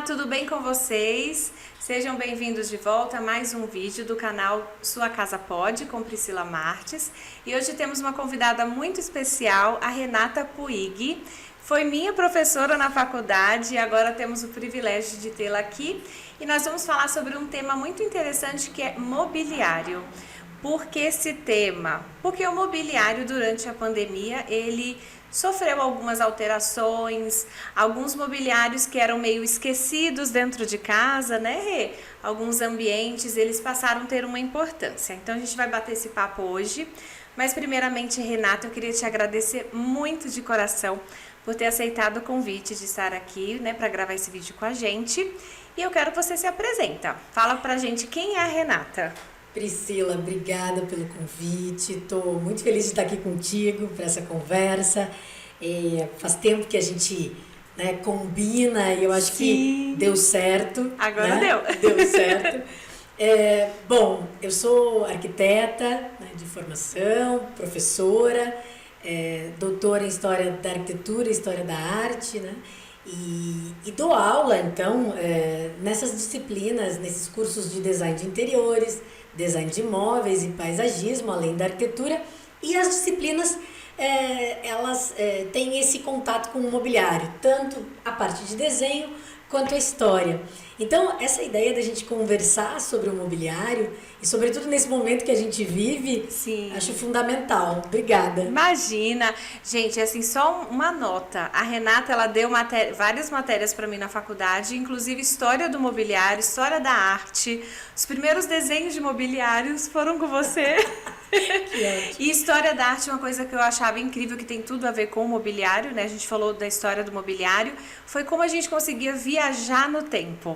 tudo bem com vocês? Sejam bem-vindos de volta a mais um vídeo do canal Sua Casa Pode, com Priscila Martes. E hoje temos uma convidada muito especial, a Renata Puig. Foi minha professora na faculdade e agora temos o privilégio de tê-la aqui. E nós vamos falar sobre um tema muito interessante que é mobiliário. Por que esse tema? Porque o mobiliário durante a pandemia, ele sofreu algumas alterações, alguns mobiliários que eram meio esquecidos dentro de casa, né, Rê? Alguns ambientes, eles passaram a ter uma importância. Então a gente vai bater esse papo hoje. Mas primeiramente, Renata, eu queria te agradecer muito de coração por ter aceitado o convite de estar aqui, né, para gravar esse vídeo com a gente. E eu quero que você se apresenta. Fala pra gente quem é a Renata. Priscila, obrigada pelo convite. Estou muito feliz de estar aqui contigo para essa conversa. Faz tempo que a gente, né, combina e eu acho que deu certo. Agora, né? Deu certo. Bom, eu sou arquiteta, né, de formação, professora, doutora em História da Arquitetura e História da Arte, né? E dou aula, então, nessas disciplinas, nesses cursos de design de interiores, design de imóveis e paisagismo, além da arquitetura. E as disciplinas, elas têm esse contato com o mobiliário, tanto a parte de desenho quanto a história. Então, essa ideia da gente conversar sobre o mobiliário, e sobretudo nesse momento que a gente vive, Sim. Acho fundamental. Obrigada. Imagina. Gente, assim, só uma nota. A Renata, ela deu várias matérias para mim na faculdade, inclusive História do Mobiliário, História da Arte. Os primeiros desenhos de mobiliários foram com você. E História da Arte, uma coisa que eu achava incrível, que tem tudo a ver com o mobiliário, né? A gente falou da história do mobiliário, foi como a gente conseguia viajar no tempo.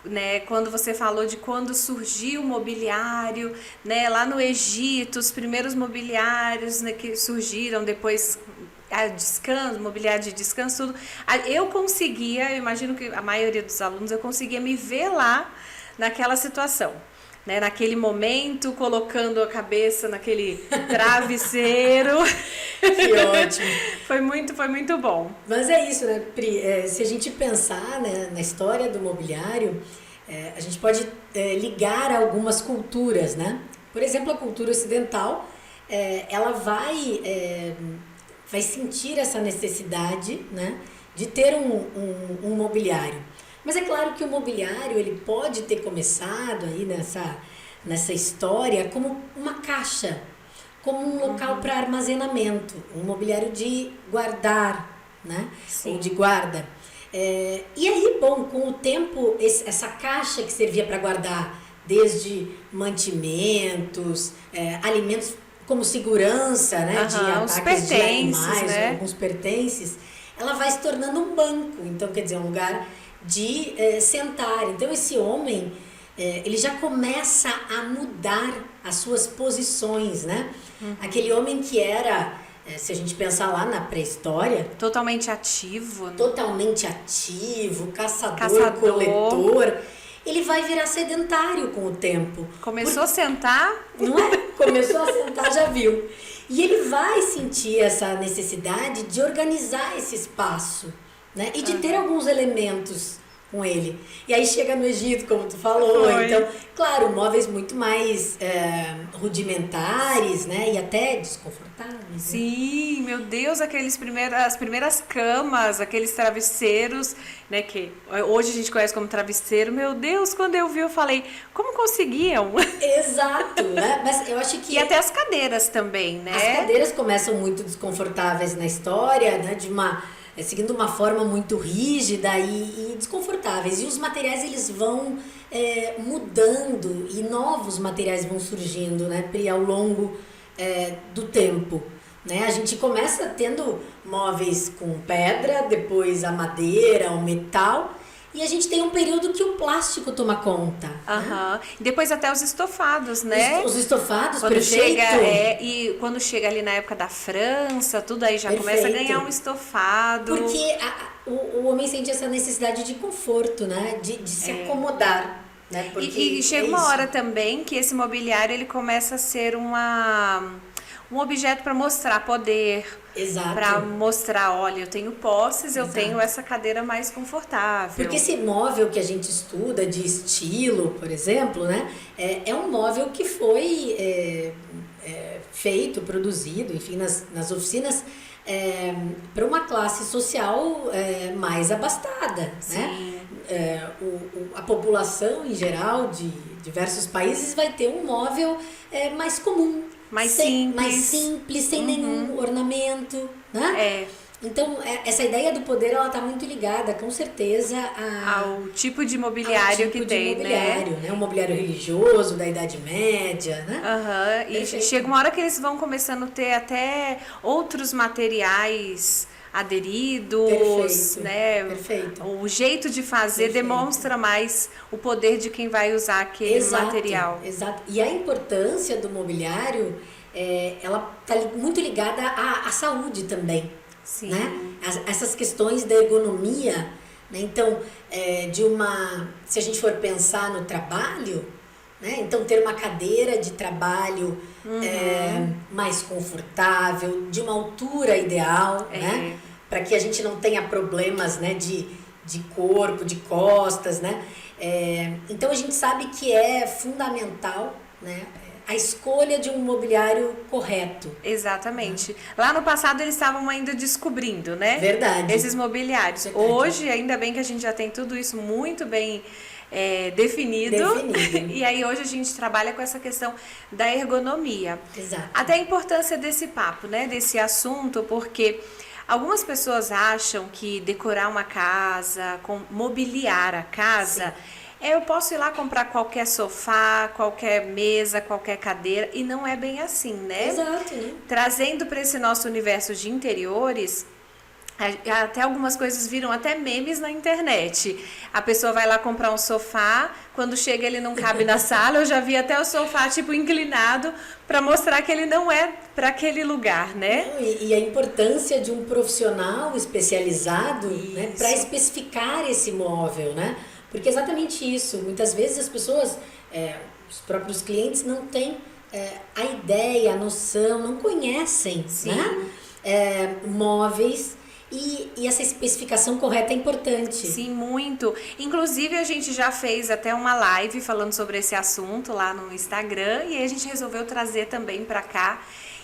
Né, quando você falou de quando surgiu o mobiliário, né, lá no Egito, os primeiros mobiliários, né, que surgiram depois, descanso, mobiliário de descanso, tudo. Eu imagino que a maioria dos alunos, eu conseguia me ver lá naquela situação. Né, naquele momento, colocando a cabeça naquele travesseiro. Que ótimo. Foi muito bom. Mas é isso, né, Pri? Se a gente pensar, né, na história do mobiliário, a gente pode ligar a algumas culturas, né? Por exemplo, a cultura ocidental, ela vai sentir essa necessidade, né, de ter um mobiliário. Mas é claro que o mobiliário, ele pode ter começado aí nessa história como uma caixa, como um local para armazenamento, um mobiliário de guardar, né? Sim. Ou de guarda. E aí, bom, com o tempo, essa caixa que servia para guardar desde mantimentos, alimentos como segurança, né? De ataques de animais, né? Alguns pertences, ela vai se tornando um banco. Então, quer dizer, um lugar de sentar. Então esse homem, ele já começa a mudar as suas posições, né? Aquele homem que era, se a gente pensar lá na pré-história, totalmente ativo, né? Totalmente ativo, caçador, coletor, ele vai virar sedentário com o tempo. Começou a sentar? Não é? Começou a sentar, já viu. E ele vai sentir essa necessidade de organizar esse espaço, né? E de ter alguns elementos com ele. E aí chega no Egito, como tu falou. Foi. Então, claro, móveis muito mais rudimentares, né? E até desconfortáveis. Sim, meu Deus, as primeiras camas, aqueles travesseiros, né? Que hoje a gente conhece como travesseiro. Meu Deus, quando eu vi, eu falei, como conseguiam? Exato, né? Mas eu acho que... E até as cadeiras também, né? As cadeiras começam muito desconfortáveis na história, né? Seguindo uma forma muito rígida e desconfortáveis. E os materiais, eles vão mudando e novos materiais vão surgindo, né, Pri, ao longo do tempo. Né? A gente começa tendo móveis com pedra, depois a madeira, o metal, e a gente tem um período que o plástico toma conta. Né? Depois até os estofados, né? Os estofados, quando perfeito. E quando chega ali na época da França, tudo aí já Perfeito. começa a ganhar um estofado. Porque o homem sente essa necessidade de conforto, né? De se acomodar. Né? E chega uma hora também que esse mobiliário, ele começa a ser um objeto para mostrar poder, para mostrar, olha, eu tenho posses, eu tenho essa cadeira mais confortável. Porque esse móvel que a gente estuda de estilo, por exemplo, né, é um móvel que foi feito, produzido, enfim, nas oficinas para uma classe social mais abastada, né? A população em geral de diversos países vai ter um móvel mais comum, mais simples, sem nenhum ornamento, né? Então, essa ideia do poder, ela está muito ligada, com certeza, ao tipo de mobiliário que tem, né? Um mobiliário religioso, da Idade Média, né? E chega uma hora que eles vão começando a ter até outros materiais aderidos, né? Perfeito. O jeito de fazer demonstra mais o poder de quem vai usar aquele material. Exato. E a importância do mobiliário, ela está muito ligada à saúde também. Sim. Né? Essas questões da ergonomia, né? Então, se a gente for pensar no trabalho, né? Então ter uma cadeira de trabalho mais confortável, de uma altura ideal, né? Para que a gente não tenha problemas, né? de corpo, de costas, né? Então a gente sabe que é fundamental, né? A escolha de um mobiliário correto. Exatamente. Lá no passado eles estavam ainda descobrindo, né? Verdade. Esses mobiliários. Verdade. Hoje, ainda bem que a gente já tem tudo isso muito bem definido. E aí hoje a gente trabalha com essa questão da ergonomia. Exato. Até a importância desse papo, né? Desse assunto, porque algumas pessoas acham que decorar uma casa, mobiliar a casa... Sim. Eu posso ir lá comprar qualquer sofá, qualquer mesa, qualquer cadeira, e não é bem assim, né? Exato. Né? Trazendo para esse nosso universo de interiores, até algumas coisas viram até memes na internet. A pessoa vai lá comprar um sofá, quando chega ele não cabe na sala, eu já vi até o sofá tipo inclinado para mostrar que ele não é para aquele lugar, né? E a importância de um profissional especializado, né, para especificar esse móvel, né? Porque é exatamente isso, muitas vezes as pessoas, os próprios clientes não têm a ideia, a noção, não conhecem, né? Móveis e essa especificação correta é importante. Sim, muito. Inclusive a gente já fez até uma live falando sobre esse assunto lá no Instagram e aí a gente resolveu trazer também para cá.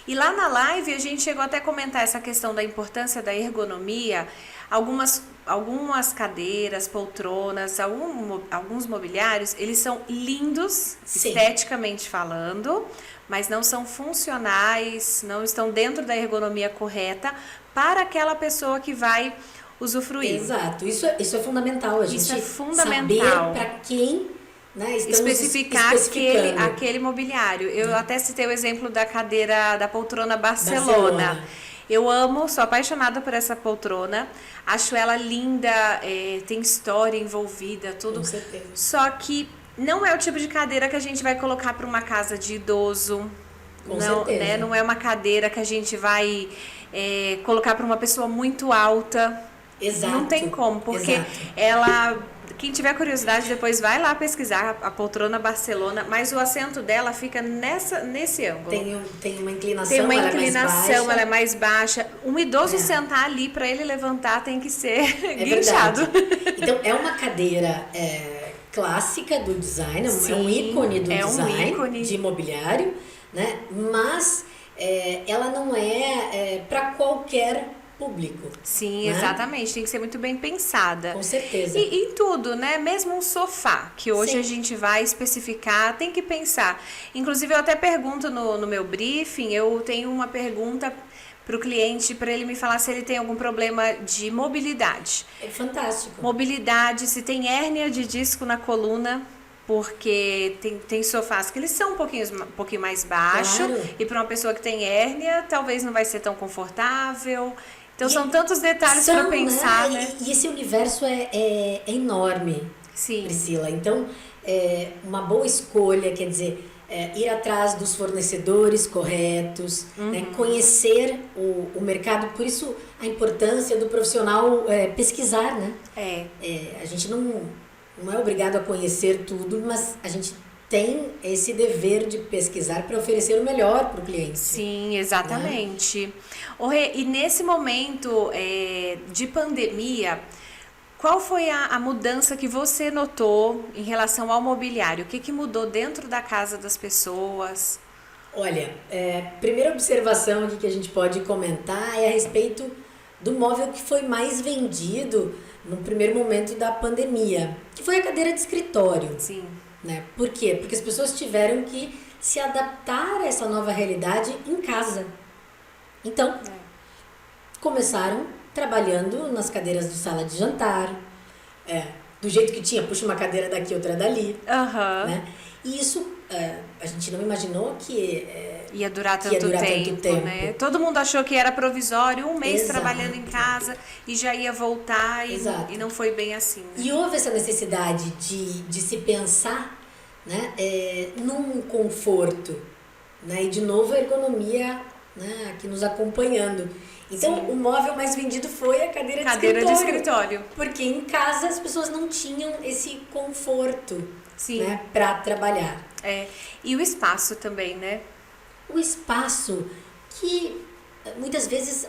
E lá na live a gente chegou até a comentar essa questão da importância da ergonomia. Algumas cadeiras, poltronas, alguns mobiliários, eles são lindos, sim, esteticamente falando, mas não são funcionais, não estão dentro da ergonomia correta para aquela pessoa que vai usufruir. Exato, isso é fundamental, a gente saber para quem, né, especificar aquele mobiliário. Eu até citei o exemplo da cadeira da poltrona Barcelona. Eu amo, sou apaixonada por essa poltrona, acho ela linda, tem história envolvida, tudo. Com certeza. Só que não é o tipo de cadeira que a gente vai colocar para uma casa de idoso. Com certeza. Né? Não é uma cadeira que a gente vai colocar para uma pessoa muito alta. Exato. Não tem como, porque quem tiver curiosidade depois vai lá pesquisar a poltrona Barcelona, mas o assento dela fica nesse ângulo. Tem uma inclinação, tem uma inclinação, ela é mais baixa. Um idoso sentar ali, para ele levantar, tem que ser guinchado. Então é uma cadeira clássica do design, sim, é um ícone do design de mobiliário, né? Mas ela não é para qualquer público. Sim, né? Exatamente, tem que ser muito bem pensada. Com certeza. E em tudo, né? Mesmo um sofá, que hoje, sim, a gente vai especificar, tem que pensar. Inclusive, eu até pergunto no meu briefing, eu tenho uma pergunta para o cliente, para ele me falar se ele tem algum problema de mobilidade. É fantástico. Mobilidade, se tem hérnia de disco na coluna, porque tem sofás que eles são um pouquinho mais baixos, claro, e para uma pessoa que tem hérnia, talvez não vai ser tão confortável. Então são tantos detalhes para pensar, né? E esse universo é enorme, sim, Priscila. Então, uma boa escolha, quer dizer, ir atrás dos fornecedores corretos, né? Conhecer o mercado. Por isso, a importância do profissional pesquisar, né? A gente não é obrigado a conhecer tudo, mas a gente tem esse dever de pesquisar para oferecer o melhor para o cliente. Sim, exatamente. Né? Ô, Rê, e nesse momento de pandemia, qual foi a mudança que você notou em relação ao mobiliário? O que mudou dentro da casa das pessoas? Olha, primeira observação aqui que a gente pode comentar é a respeito do móvel que foi mais vendido no primeiro momento da pandemia, que foi a cadeira de escritório. Sim. Né? Por quê? Porque as pessoas tiveram que se adaptar a essa nova realidade em casa. Então, começaram trabalhando nas cadeiras de sala de jantar, do jeito que tinha, puxa uma cadeira daqui, outra dali. Né? E isso, a gente não imaginou que ia durar tanto tempo, né? Todo mundo achou que era provisório, um mês trabalhando em casa e já ia voltar e não foi bem assim. Né? E houve essa necessidade de se pensar, né, num conforto, né? E de novo a ergonomia, né, aqui nos acompanhando. Então, o móvel mais vendido foi a cadeira de escritório. Porque em casa as pessoas não tinham esse conforto, né, para trabalhar. E o espaço também, né? O espaço que muitas vezes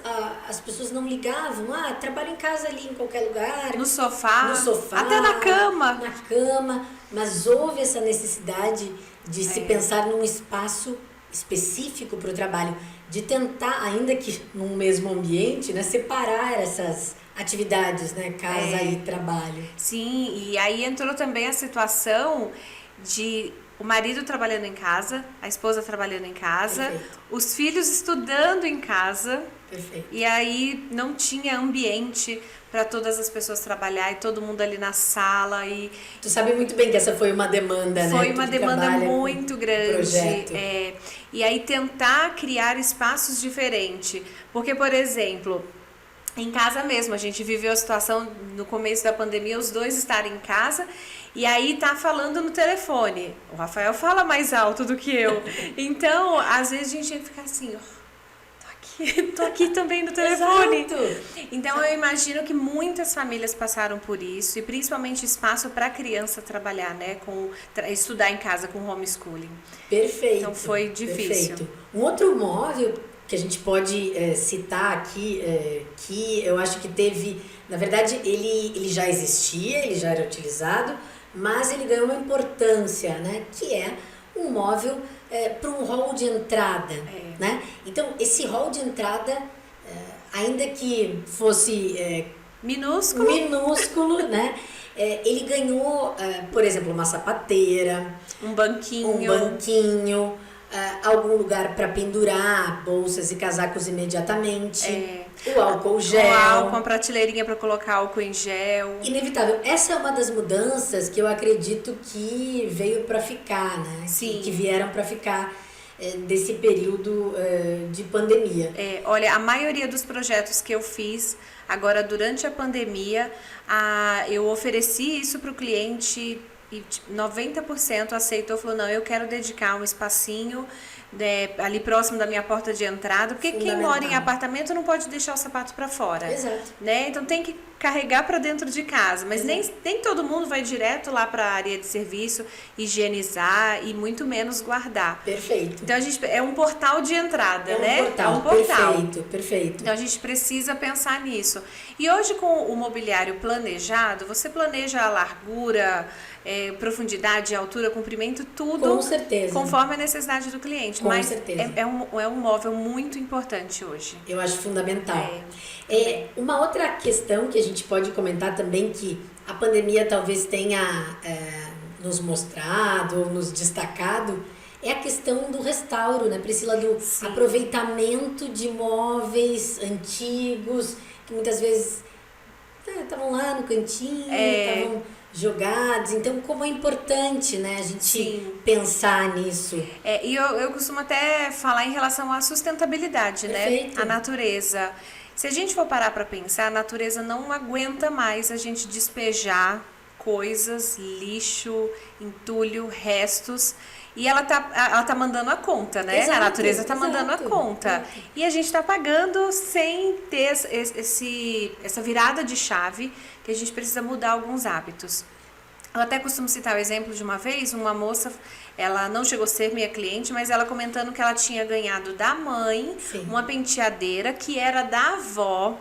as pessoas não ligavam. Trabalho em casa ali em qualquer lugar. No sofá. Até na cama. Mas houve essa necessidade de se pensar num espaço específico para o trabalho. De tentar, ainda que num mesmo ambiente, né, separar essas atividades, né, casa e trabalho. Sim, e aí entrou também a situação de o marido trabalhando em casa, a esposa trabalhando em casa, os filhos estudando em casa. E aí não tinha ambiente para todas as pessoas trabalhar e todo mundo ali na sala. Tu sabe muito bem que essa foi uma demanda, né? Foi uma demanda muito grande. E aí tentar criar espaços diferentes. Porque, por exemplo, em casa mesmo, a gente viveu a situação no começo da pandemia, os dois estarem em casa e aí tá falando no telefone. O Rafael fala mais alto do que eu. Então, às vezes a gente tinha que ficar assim, tô aqui também no telefone. Então, eu imagino que muitas famílias passaram por isso e principalmente espaço para a criança trabalhar, né, estudar em casa com homeschooling. Perfeito. Então, foi difícil. Perfeito. Um outro móvel que a gente pode citar aqui, que eu acho que teve, na verdade, ele já existia, ele já era utilizado, mas ele ganhou uma importância, né? Que é um móvel para um hall de entrada, né? Então, esse hall de entrada, ainda que fosse minúsculo, né? Ele ganhou, por exemplo, uma sapateira, um banquinho, algum lugar para pendurar bolsas e casacos imediatamente. O álcool gel. Uma prateleirinha para colocar álcool em gel. Inevitável. Essa é uma das mudanças que eu acredito que veio para ficar, né? Sim. Que vieram para ficar desse período de pandemia. Olha, a maioria dos projetos que eu fiz agora durante a pandemia, eu ofereci isso para o cliente e 90% aceitou, falou, não, eu quero dedicar um espacinho ali próximo da minha porta de entrada, porque quem mora em apartamento não pode deixar o sapato para fora. Exato. Né? Então tem que carregar para dentro de casa, mas nem todo mundo vai direto lá para a área de serviço, higienizar e muito menos guardar. Perfeito. Então é um portal de entrada, né? É um portal. Perfeito. Então a gente precisa pensar nisso. E hoje com o mobiliário planejado, você planeja a largura, profundidade, altura, comprimento, tudo. Com certeza. Conforme a necessidade do cliente. Com mas certeza. É um móvel muito importante hoje. Eu acho fundamental. Uma outra questão que a gente pode comentar também, que a pandemia talvez tenha nos mostrado ou nos destacado, é a questão do restauro, né, Priscila? Do aproveitamento de móveis antigos, que muitas vezes estavam lá no cantinho, estavam jogados. Então, como é importante, né, a gente pensar nisso. E eu costumo até falar em relação à sustentabilidade, Perfeito. Né? A natureza. Se a gente for parar para pensar, a natureza não aguenta mais a gente despejar coisas, lixo, entulho, restos. E ela tá mandando a conta, né? Exato, a natureza tá mandando a conta. Exato. E a gente tá pagando sem ter essa virada de chave, que a gente precisa mudar alguns hábitos. Eu até costumo citar o exemplo de uma vez, uma moça, ela não chegou a ser minha cliente, mas ela comentando que ela tinha ganhado da mãe Sim. uma penteadeira que era da avó.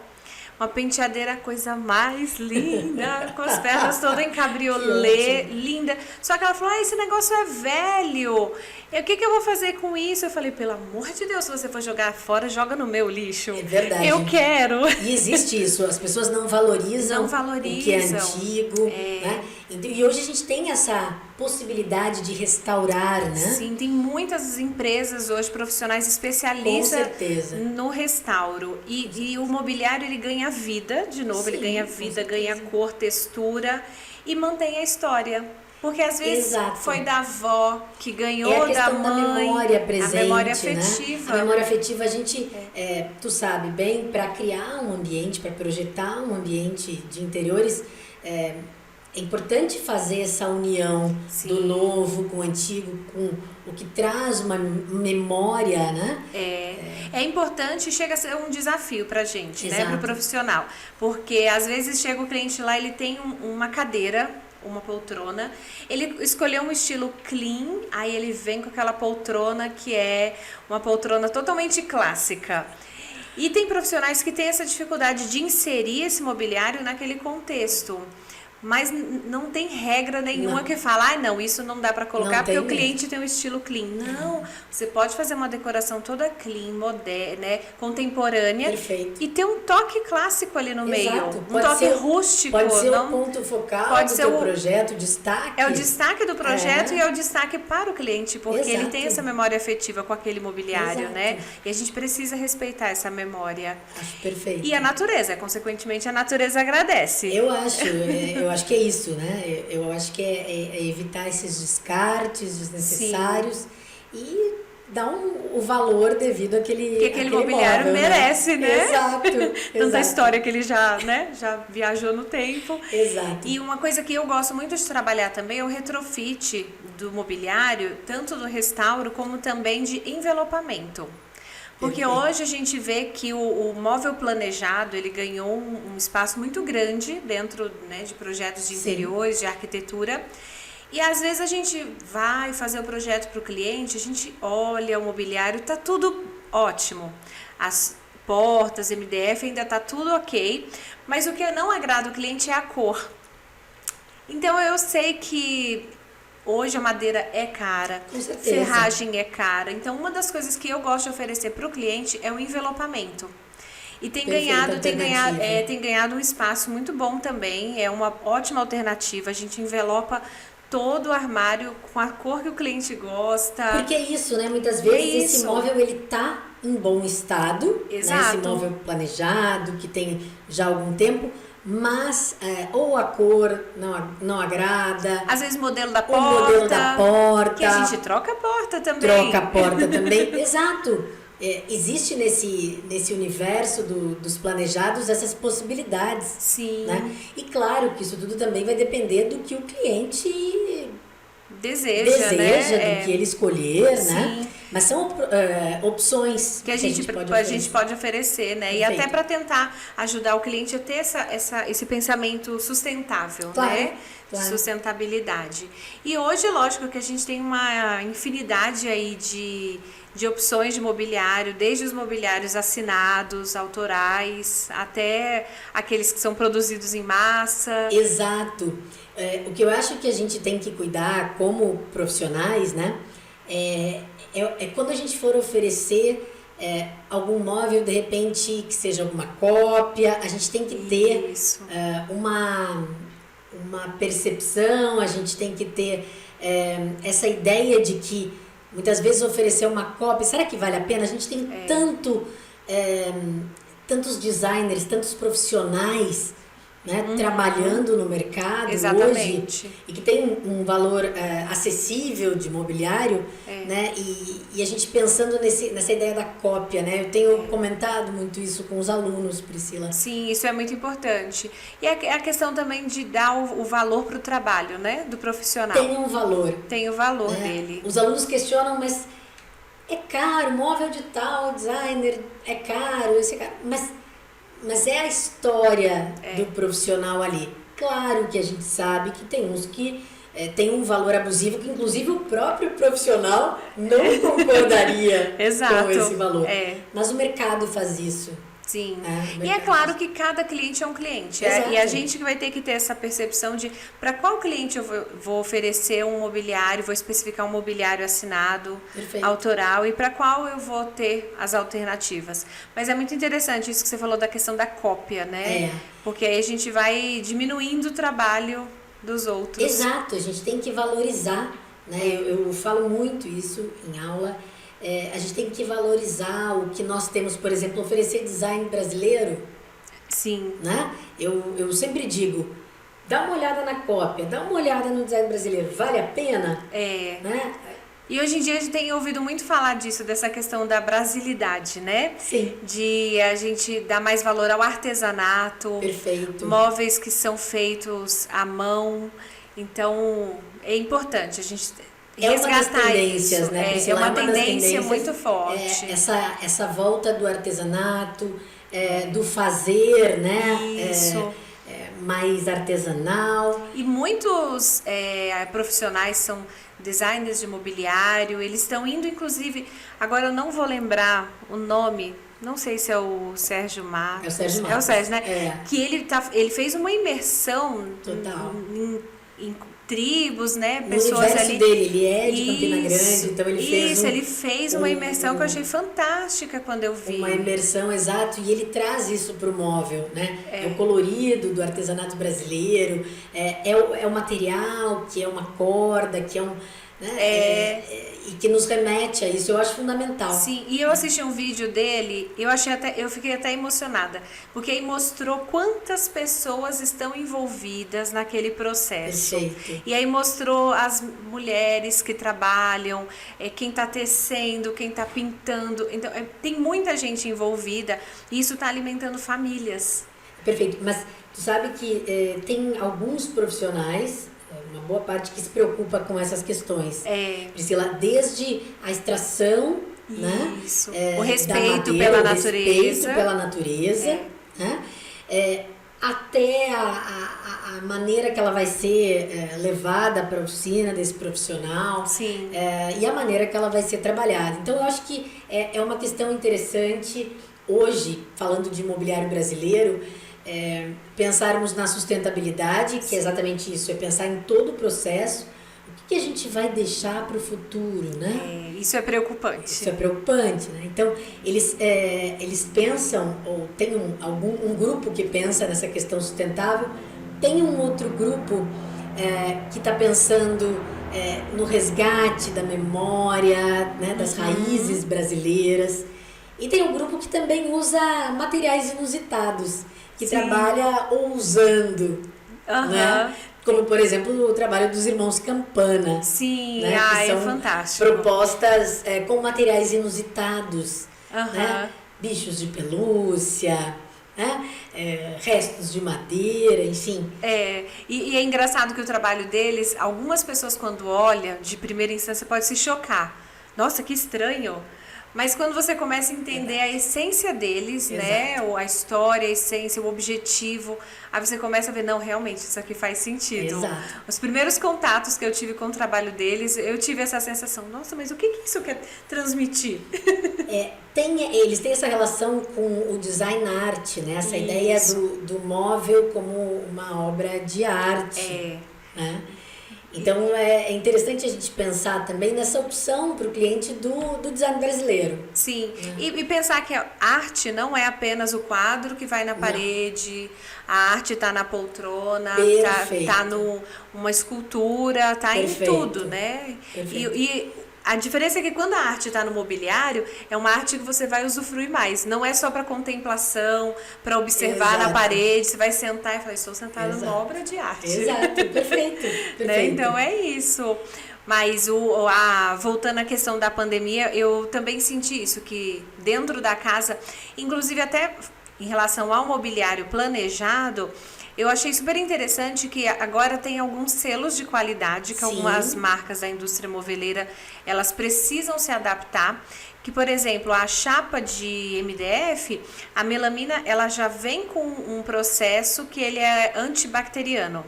Uma penteadeira, coisa mais linda, com as pernas todas em cabriolê, linda. Só que ela falou, esse negócio é velho. O que eu vou fazer com isso? Eu falei, pelo amor de Deus, se você for jogar fora, joga no meu lixo. É verdade. Eu quero. E existe isso, as pessoas não valorizam, o que é antigo. Né? E hoje a gente tem essa possibilidade de restaurar, né? Sim, tem muitas empresas hoje, profissionais especialistas no restauro. E o mobiliário, ele ganha vida, de novo, ele ganha vida, ganha cor, textura e mantém a história. Porque às vezes foi da avó que ganhou da mãe. Da memória presente, a memória afetiva. Né? A memória afetiva, a gente, tu sabe bem, para criar um ambiente, para projetar um ambiente de interiores, é importante fazer essa união do novo com o antigo, com o que traz uma memória, né? É importante, chega a ser um desafio pra gente, né? Pro profissional. Porque às vezes chega o cliente lá, ele tem uma cadeira, uma poltrona, ele escolheu um estilo clean, aí ele vem com aquela poltrona que é uma poltrona totalmente clássica. E tem profissionais que têm essa dificuldade de inserir esse mobiliário naquele contexto. Mas não tem regra nenhuma que fala, não, isso não dá para colocar porque o cliente tem um estilo clean. Não, você pode fazer uma decoração toda clean, moderna, né, contemporânea. Perfeito. E ter um toque clássico ali no meio. Um toque rústico. Pode ser o ponto focal do teu projeto, o destaque. É o destaque do projeto e é o destaque para o cliente, porque ele tem essa memória afetiva com aquele mobiliário, né? E a gente precisa respeitar essa memória. Acho perfeito. E a natureza, consequentemente, a natureza agradece. Eu acho que é isso, né? Eu acho que é evitar esses descartes desnecessários e dar o valor devido àquele mobiliário móvel, merece, né? Exato. Tanta história que ele já viajou no tempo. Exato. E uma coisa que eu gosto muito de trabalhar também é o retrofit do mobiliário, tanto do restauro como também de envelopamento. Porque hoje a gente vê que o móvel planejado, ele ganhou um espaço muito grande dentro, né, de projetos de interiores, de arquitetura. E às vezes a gente vai fazer o projeto para o cliente, a gente olha o mobiliário, tá tudo ótimo. As portas, MDF, ainda tá tudo ok. Mas o que não agrada o cliente é a cor. Então eu sei que hoje a madeira é cara, ferragem é cara. Então, uma das coisas que eu gosto de oferecer para o cliente é o envelopamento. E tem ganhado um espaço muito bom também, é uma ótima alternativa. A gente envelopa todo o armário com a cor que o cliente gosta. Porque é isso, né? Muitas vezes esse móvel, ele tá em bom estado, né? Esse móvel planejado, que tem já algum tempo, mas ou a cor não agrada. Às vezes o modelo da porta. O modelo da porta. Que a gente troca a porta também. Troca a porta também, exato. Existe nesse universo dos planejados essas possibilidades. Sim. Né? E claro que isso tudo também vai depender do que o cliente deseja, né? Do que ele escolher, Sim. né? Mas são opções que a gente pode oferecer, né? E até para tentar ajudar o cliente a ter esse pensamento sustentável, né? Claro. Sustentabilidade. E hoje, lógico que a gente tem uma infinidade aí de opções de mobiliário, desde os mobiliários assinados, autorais, até aqueles que são produzidos em massa. Exato. O que eu acho que a gente tem que cuidar como profissionais, né? É quando a gente for oferecer algum móvel, de repente, que seja alguma cópia, a gente tem que ter uma percepção, a gente tem que ter essa ideia de que muitas vezes oferecer uma cópia, será que vale a pena? A gente tem tantos designers, tantos profissionais, né, trabalhando no mercado hoje e que tem um valor acessível de mobiliário, né, e a gente pensando nessa ideia da cópia, né, eu tenho comentado muito isso com os alunos, Priscila. Sim, isso é muito importante. E a questão também de dar o valor para o trabalho, né, do profissional. Tem um valor. Tem o valor dele. Os alunos questionam, mas é caro, móvel de tal designer é caro, mas é a história do profissional ali. Claro que a gente sabe que tem uns que tem um valor abusivo, que inclusive o próprio profissional não concordaria Exato. com esse valor. É. Mas o mercado faz isso. Sim, o e é mercado claro faz. que cada cliente é um cliente, Exato. e a gente que vai ter que ter essa percepção de para qual cliente eu vou oferecer um mobiliário, vou especificar um mobiliário assinado, Perfeito. autoral, e para qual eu vou ter as alternativas. Mas é muito interessante isso que você falou da questão da cópia, né? Porque aí a gente vai diminuindo o trabalho dos outros. Exato, a gente tem que valorizar, né? Eu falo muito isso em aula. A gente tem que valorizar o que nós temos, por exemplo, oferecer design brasileiro. Sim. Né? Eu sempre digo, dá uma olhada na cópia, dá uma olhada no design brasileiro, vale a pena? Né? E hoje em dia a gente tem ouvido muito falar disso, dessa questão da brasilidade, né? Sim. De a gente dar mais valor ao artesanato. Perfeito. Móveis que são feitos à mão. Então, é importante a gente resgatar isso. Né? É uma tendência muito forte. Essa volta do artesanato, do fazer, né? Isso. Mais artesanal. E muitos profissionais são designers de mobiliário, eles estão indo, inclusive, agora eu não vou lembrar o nome, não sei se é o Sérgio Marcos. É o Sérgio Marcos. É o Sérgio, né? Que ele fez uma imersão em tribos, né? No Pessoas universo ali. dele, ele é de Campina Grande, então ele fez ele fez uma imersão que eu achei fantástica quando eu vi. Uma imersão, exato, e ele traz isso para o móvel, né? É o colorido do artesanato brasileiro, é o material, que é uma corda, que é um... Né? E que nos remete a isso, eu acho fundamental. Sim, e eu assisti um vídeo dele, eu fiquei até emocionada, porque aí mostrou quantas pessoas estão envolvidas naquele processo. Perfeito. E aí mostrou as mulheres que trabalham, quem está tecendo, quem está pintando. Então, tem muita gente envolvida e isso está alimentando famílias. Perfeito, mas tu sabe que tem alguns profissionais, uma boa parte que se preocupa com essas questões. Priscila, desde a extração, isso. Né? O respeito pela natureza. O respeito pela natureza, né? Até a maneira que ela vai ser levada para a oficina desse profissional. Sim. E a maneira que ela vai ser trabalhada. Então, eu acho que é uma questão interessante, hoje, falando de imobiliário brasileiro, pensarmos na sustentabilidade, que é exatamente isso, é pensar em todo o processo, o que a gente vai deixar para o futuro, né? Isso é preocupante. Isso é preocupante, né? Então, eles pensam, ou tem um grupo que pensa nessa questão sustentável, tem um outro grupo que está pensando no resgate da memória, né, das raízes brasileiras, e tem um grupo que também usa materiais inusitados, que trabalha ousando, né? Como, por exemplo, o trabalho dos irmãos Campana. Sim, né? Que são fantástico. Propostas com materiais inusitados, né? Bichos de pelúcia, né? Restos de madeira, enfim. E é engraçado que o trabalho deles, algumas pessoas quando olham, de primeira instância, pode se chocar. Nossa, que estranho! Mas quando você começa a entender a essência deles, né? A história, a essência, o objetivo, aí você começa a ver, não, realmente, isso aqui faz sentido. Exato. Os primeiros contatos que eu tive com o trabalho deles, eu tive essa sensação, nossa, mas o que isso quer transmitir? Eles têm essa relação com o design art, né? Essa ideia do móvel como uma obra de arte. Né? Então, é interessante a gente pensar também nessa opção para o cliente do design brasileiro. Sim, e pensar que a arte não é apenas o quadro que vai na parede, a arte está na poltrona, está numa escultura, está em tudo, né? E a diferença é que quando a arte está no mobiliário, é uma arte que você vai usufruir mais. Não é só para contemplação, para observar na parede. Você vai sentar e falar, estou sentada numa obra de arte. Exato, perfeito. Né? Então é isso. Mas voltando à questão da pandemia, eu também senti isso, que dentro da casa, inclusive até em relação ao mobiliário planejado, Eu achei super interessante que agora tem alguns selos de qualidade que Sim. algumas marcas da indústria moveleira, elas precisam se adaptar. Que, por exemplo, a chapa de MDF, a melamina, ela já vem com um processo que ele é antibacteriano.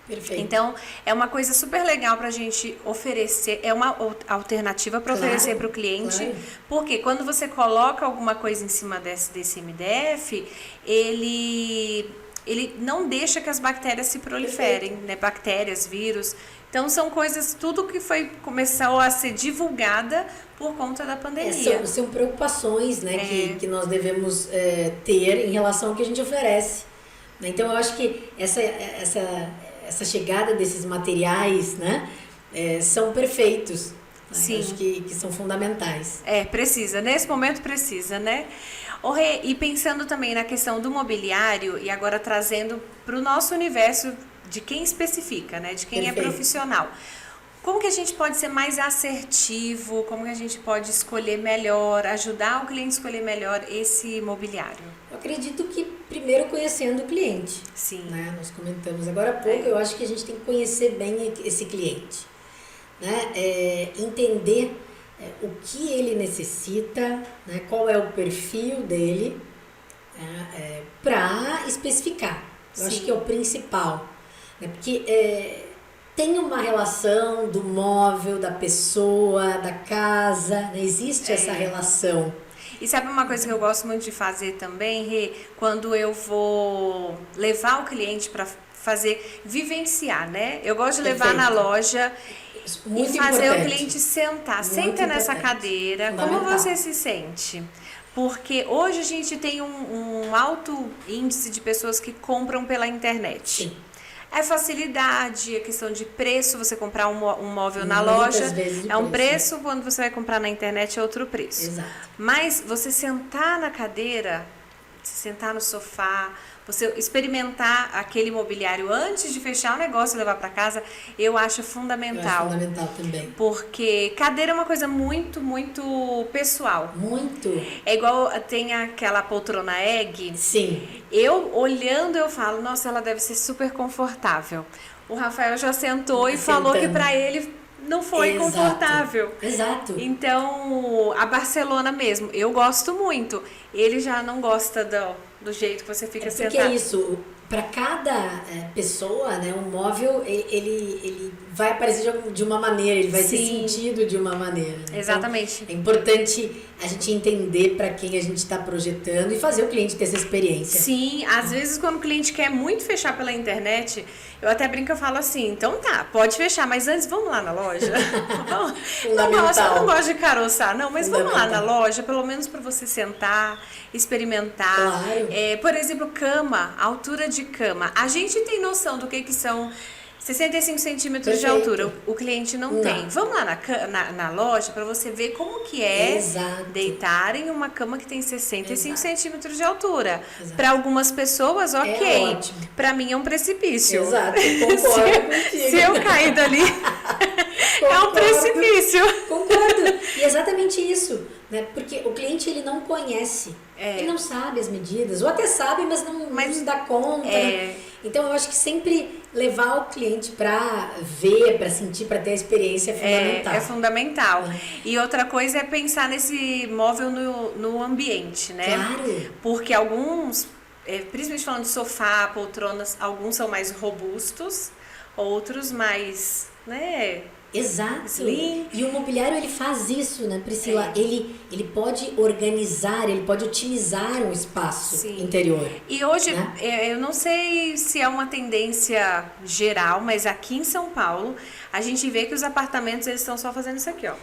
Perfeito. Então, é uma coisa super legal para a gente oferecer, é uma alternativa para oferecer para o cliente, claro. porque quando você coloca alguma coisa em cima desse MDF, ele não deixa que as bactérias se proliferem, né? Bactérias, vírus. Então, são coisas, tudo que começou a ser divulgada por conta da pandemia. São preocupações, né, que nós devemos ter em relação ao que a gente oferece. Então, eu acho que essa chegada desses materiais, né, são perfeitos. Né? Sim. Eu acho que são fundamentais. Precisa. Nesse momento precisa, né? Rê, e pensando também na questão do mobiliário, e agora trazendo para o nosso universo de quem especifica, né? De quem Perfeito. é profissional. Como que a gente pode ser mais assertivo? Como que a gente pode escolher melhor, ajudar o cliente a escolher melhor esse mobiliário? Eu acredito que primeiro conhecendo o cliente. Sim. Né? Nós comentamos agora há pouco, eu acho que a gente tem que conhecer bem esse cliente. Né? Entender o que ele necessita, né? Qual é o perfil dele, para especificar. Eu acho que é o principal. Né? Porque tem uma relação do móvel, da pessoa, da casa, né? Existe essa relação. E sabe uma coisa que eu gosto muito de fazer também, Rê? Quando eu vou levar o cliente para vivenciar, né? Eu gosto de levar na loja muito e fazer importante. o cliente sentar. Muito Senta nessa importante. cadeira. Como você se sente? Porque hoje a gente tem um alto índice de pessoas que compram pela internet. Sim. É facilidade, a questão de preço, você comprar um móvel na Muitas loja vezes é um preço, quando você vai comprar na internet é outro preço. Exato. Mas você sentar na cadeira, sentar no sofá, você experimentar aquele mobiliário antes de fechar o negócio e levar para casa, eu acho fundamental. Eu acho fundamental também. Porque cadeira é uma coisa muito, muito pessoal. Muito. É igual tem aquela poltrona egg. Sim. Eu olhando eu falo, nossa, ela deve ser super confortável. O Rafael já sentou e falou que para ele não foi confortável. Exato. Então, a Barcelona mesmo, eu gosto muito. Ele já não gosta do jeito que você fica sentado. Porque é isso, para cada pessoa, né, um móvel, ele vai aparecer de uma maneira, ele vai ser sentido de uma maneira. Exatamente. Então, é importante a gente entender para quem a gente está projetando e fazer o cliente ter essa experiência. Sim, às vezes quando o cliente quer muito fechar pela internet, eu até brinco, eu falo assim, então tá, pode fechar, mas antes vamos lá na loja. Eu não gosto de caroçar, não, mas vamos lá na loja, pelo menos para você sentar, experimentar. Claro. Por exemplo, cama, altura de cama. A gente tem noção do que são 65 centímetros de altura, o cliente não tem. Vamos lá na loja para você ver como que é deitar em uma cama que tem 65 centímetros de altura. Para algumas pessoas, ok. Para mim é um precipício. Exato, concordo contigo. Se eu cair dali, é um precipício. Concordo. E exatamente isso, né? Porque o cliente ele não conhece, ele não sabe as medidas, ou até sabe, mas não se dá conta. Né? Então eu acho que sempre levar o cliente para ver, para sentir, para ter a experiência é fundamental. É fundamental. E outra coisa é pensar nesse móvel no ambiente, né? Claro. Porque alguns, principalmente falando de sofá, poltronas, alguns são mais robustos, outros mais, né? Exato. Slim. E o mobiliário ele faz isso, né, Priscila? Ele pode organizar, ele pode otimizar um espaço interior. E hoje, né? Eu não sei se é uma tendência geral, mas aqui em São Paulo, a gente vê que os apartamentos eles estão só fazendo isso aqui, ó.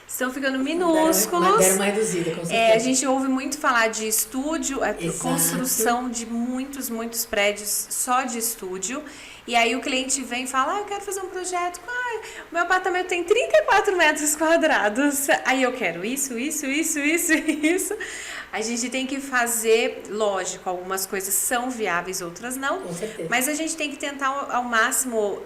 Estão ficando minúsculos. Deram uma reduzida, com certeza. A gente ouve muito falar de estúdio, construção de muitos prédios só de estúdio. E aí o cliente vem e fala, eu quero fazer um projeto, o meu apartamento tem 34 metros quadrados. Aí eu quero isso. A gente tem que fazer, lógico, algumas coisas são viáveis, outras não. Com certeza. Mas a gente tem que tentar ao máximo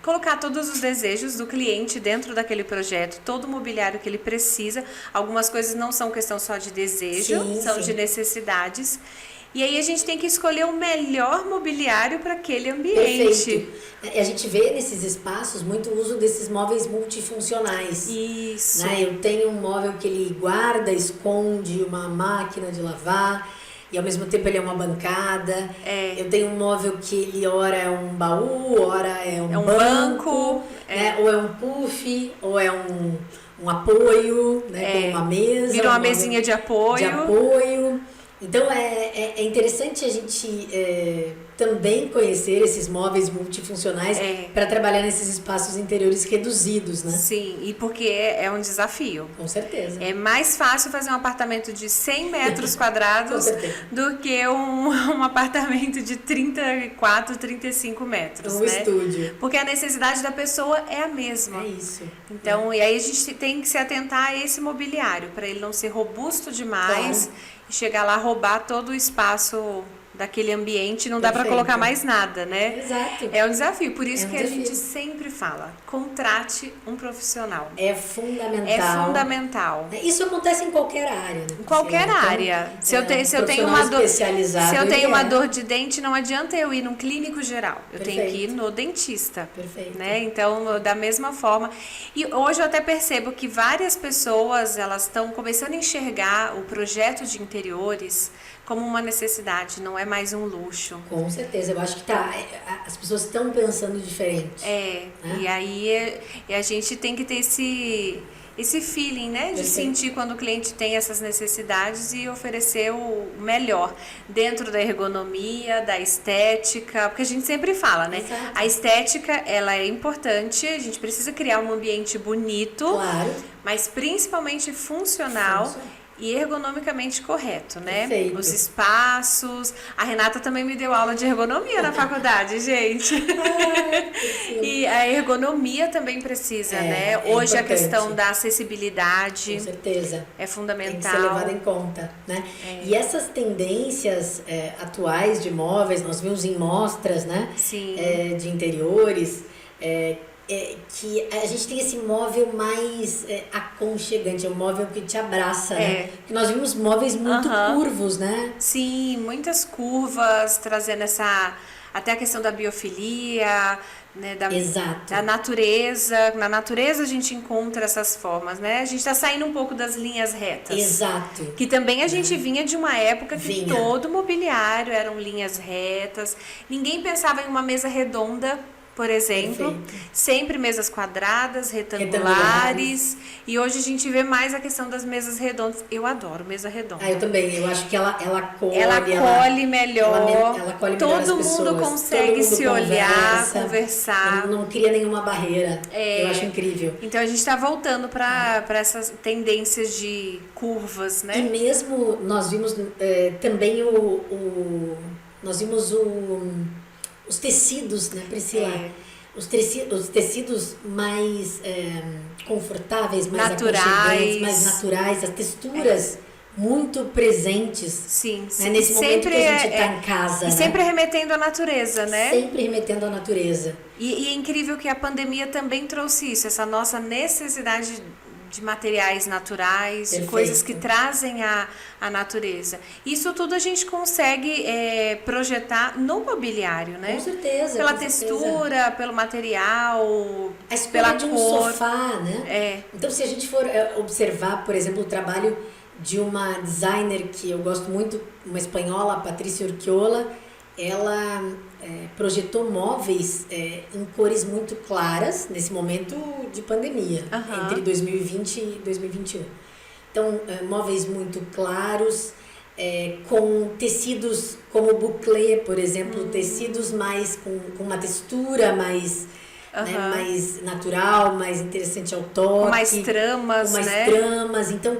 colocar todos os desejos do cliente dentro daquele projeto, todo o mobiliário que ele precisa. Algumas coisas não são questão só de desejo, são de necessidades. E aí a gente tem que escolher o melhor mobiliário para aquele ambiente. Perfeito. A gente vê nesses espaços muito uso desses móveis multifuncionais. Isso. Né? Eu tenho um móvel que ele guarda, esconde uma máquina de lavar e ao mesmo tempo ele é uma bancada. Eu tenho um móvel que ele ora é um baú, ora é um banco, né? Ou é um puff, ou é um apoio, né? Como uma mesa. Vira uma mesinha de apoio. Então é interessante a gente também conhecer esses móveis multifuncionais para trabalhar nesses espaços interiores reduzidos, né? Sim, e porque é um desafio. Com certeza. É mais fácil fazer um apartamento de 100 metros quadrados do que um apartamento de 34, 35 metros, Um né? estúdio. Porque a necessidade da pessoa é a mesma. É isso. Então, e aí a gente tem que se atentar a esse mobiliário, para ele não ser robusto demais e chegar lá roubar todo o espaço daquele ambiente, não dá para colocar mais nada, né? Exato. É um desafio, por isso que a gente sempre fala, contrate um profissional. É fundamental. É fundamental. Isso acontece em qualquer área, né? Em qualquer área. Se eu tenho uma dor de dente, não adianta eu ir num clínico geral. Eu tenho que ir no dentista. Perfeito. Né? Então, da mesma forma. E hoje eu até percebo que várias pessoas, elas estão começando a enxergar o projeto de interiores como uma necessidade, não é mais um luxo. Com certeza, eu acho que as pessoas estão pensando diferente. Né? E aí a gente tem que ter esse feeling, né? De sentir quando o cliente tem essas necessidades e oferecer o melhor dentro da ergonomia, da estética, porque a gente sempre fala, né? Exato. A estética, ela é importante, a gente precisa criar um ambiente bonito, claro, mas principalmente funcional. E ergonomicamente correto, né? Perfeito. Os espaços. A Renata também me deu aula de ergonomia na faculdade, gente. E a ergonomia também precisa, né? Hoje a questão da acessibilidade. Com certeza. É fundamental. Tem que ser levada em conta, né? E essas tendências atuais de móveis, nós vimos em mostras, né? Sim. De interiores, que a gente tem esse móvel mais aconchegante, é um móvel que te abraça, né? Porque nós vimos móveis muito curvos, né? Sim, muitas curvas, trazendo até a questão da biofilia, né? Da natureza. Na natureza a gente encontra essas formas, né? A gente está saindo um pouco das linhas retas. Exato. Que também a gente vinha de uma época que todo mobiliário eram linhas retas. Ninguém pensava em uma mesa redonda, por exemplo. Perfeito. Sempre mesas quadradas, retangulares. E hoje a gente vê mais a questão das mesas redondas. Eu adoro mesa redonda. Eu também. Eu acho que ela colhe. Ela colhe melhor. Ela colhe todo melhor as mundo pessoas. Consegue se olhar, conversar. Não cria nenhuma barreira. Eu acho incrível. Então a gente está voltando para essas tendências de curvas, né? E mesmo nós vimos também nós vimos os tecidos, né, Priscila? Os tecidos mais confortáveis, mais aconchegantes, mais naturais, as texturas muito presentes. Sim, né, nesse momento que a gente está em casa. E sempre remetendo à natureza, né? Sempre remetendo à natureza. E é incrível que a pandemia também trouxe isso, essa nossa necessidade de materiais naturais, de coisas que trazem a natureza. Isso tudo a gente consegue projetar no mobiliário, né? Com certeza. Pela textura, pelo material, a escolha pela de um cor. sofá, né? Então, se a gente for observar, por exemplo, o trabalho de uma designer que eu gosto muito, uma espanhola, a Patricia Urquiola, ela projetou móveis em cores muito claras nesse momento de pandemia, entre 2020 e 2021. Então, móveis muito claros, com tecidos como bouclé, por exemplo, tecidos mais com uma textura mais, né, mais natural, mais interessante ao toque. Com mais tramas, né? Tramas. Então,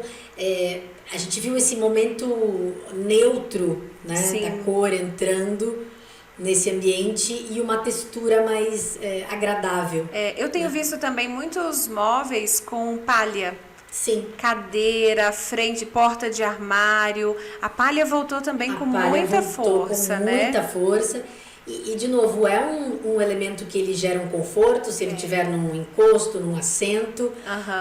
a gente viu esse momento neutro, né, da cor entrando nesse ambiente e uma textura mais agradável. Eu tenho visto também muitos móveis com palha. Sim. Cadeira, frente, porta de armário. A palha voltou também com muita força, né? Muita força. E de novo, é um elemento que ele gera um conforto, se ele tiver num encosto, num assento,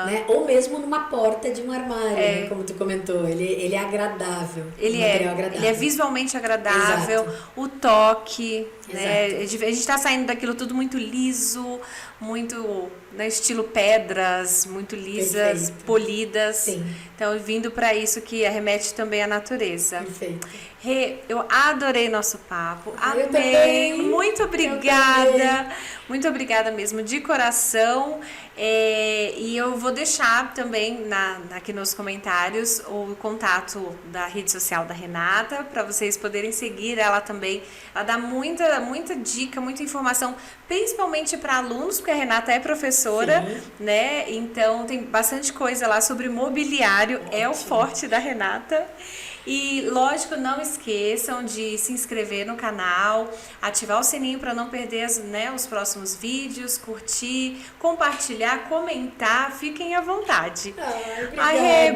né? Ou mesmo numa porta de um armário, né? Como tu comentou. Ele é agradável. Ele é visualmente agradável, Exato. o toque, né? A Exato. gente está saindo daquilo tudo muito liso, muito, né, estilo pedras, muito lisas, Perfeito. polidas. Sim. Então, vindo para isso que remete também à natureza. Perfeito. Rê, eu adorei nosso papo, Eu amei, também. muito obrigada, muito obrigada mesmo, de coração. E eu vou deixar também aqui nos comentários o contato da rede social da Renata, para vocês poderem seguir ela também. Ela dá muita dica, muita informação, principalmente para alunos, porque a Renata é professora, né? Então tem bastante coisa lá sobre mobiliário, é o forte da Renata. E, lógico, não esqueçam de se inscrever no canal, ativar o sininho para não perder os próximos vídeos, curtir, compartilhar, comentar, fiquem à vontade.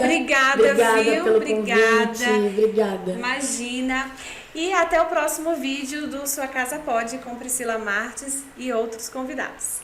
Obrigada, viu? Pelo Obrigada. convite, obrigada. Imagina. E até o próximo vídeo do Sua Casa Pode com Priscila Martins e outros convidados.